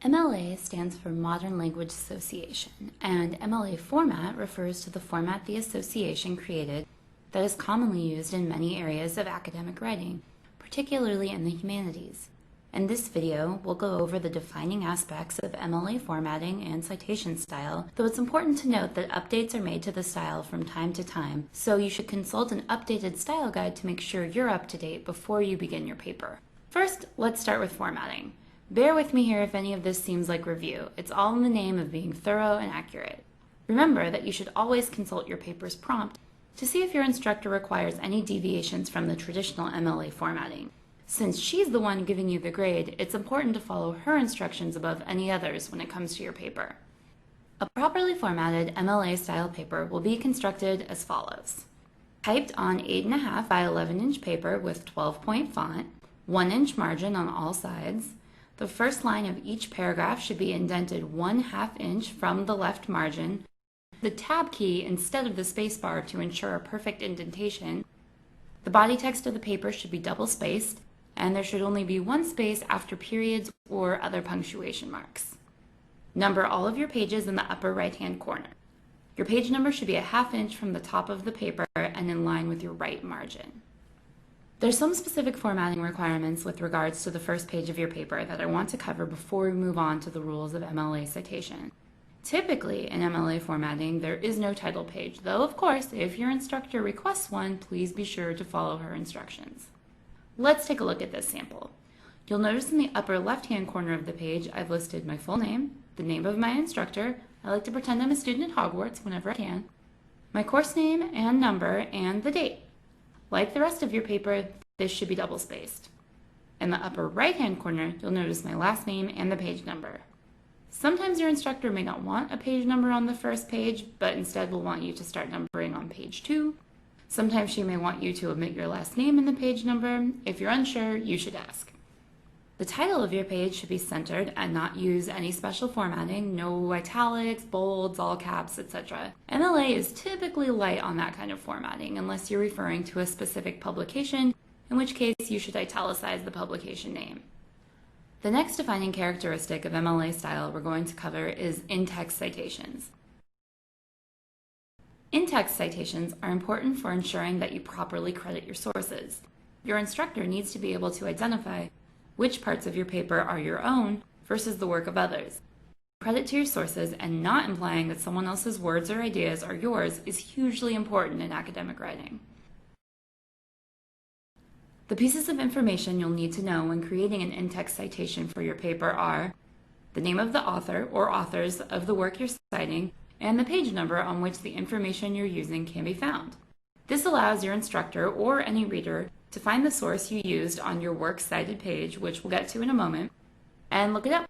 MLA stands for Modern Language Association, and MLA format refers to the format the association created that is commonly used in many areas of academic writing, particularly in the humanities. In this video, we'll go over the defining aspects of MLA formatting and citation style, though it's important to note that updates are made to the style from time to time, so you should consult an updated style guide to make sure you're up to date before you begin your paper. First, let's start with formatting. Bear with me here if any of this seems like review. It's all in the name of being thorough and accurate. Remember that you should always consult your paper's prompt to see if your instructor requires any deviations from the traditional MLA formatting. Since she's the one giving you the grade, it's important to follow her instructions above any others when it comes to your paper. A properly formatted MLA style paper will be constructed as follows. Typed on 8.5 by 11-inch paper with 12-point font, 1-inch margin on all sides. The first line of each paragraph should be indented 1/2 inch from the left margin. The tab key instead of the spacebar to ensure a perfect indentation. The body text of the paper should be double spaced, and there should only be one space after periods or other punctuation marks. Number all of your pages in the upper right-hand corner. Your page number should be 1/2 inch from the top of the paper and in line with your right margin. There's some specific formatting requirements with regards to the first page of your paper that I want to cover before we move on to the rules of MLA citation. Typically, in MLA formatting, there is no title page, though of course, if your instructor requests one, please be sure to follow her instructions. Let's take a look at this sample. You'll notice in the upper left-hand corner of the page, I've listed my full name, the name of my instructor, I like to pretend I'm a student at Hogwarts whenever I can, my course name and number, and the date. Like the rest of your paper, this should be double-spaced. In the upper right-hand corner, you'll notice my last name and the page number. Sometimes your instructor may not want a page number on the first page, but instead will want you to start numbering on page 2. Sometimes she may want you to omit your last name in the page number. If you're unsure, you should ask. The title of your page should be centered and not use any special formatting, no italics, bolds, all caps, etc. MLA is typically light on that kind of formatting unless you're referring to a specific publication, in which case you should italicize the publication name. The next defining characteristic of MLA style we're going to cover is in-text citations. In-text citations are important for ensuring that you properly credit your sources. Your instructor needs to be able to identify which parts of your paper are your own versus the work of others. Credit to your sources and not implying that someone else's words or ideas are yours is hugely important in academic writing. The pieces of information you'll need to know when creating an in-text citation for your paper are the name of the author or authors of the work you're citing and the page number on which the information you're using can be found. This allows your instructor or any reader to find the source you used on your works cited page, which we'll get to in a moment, and look it up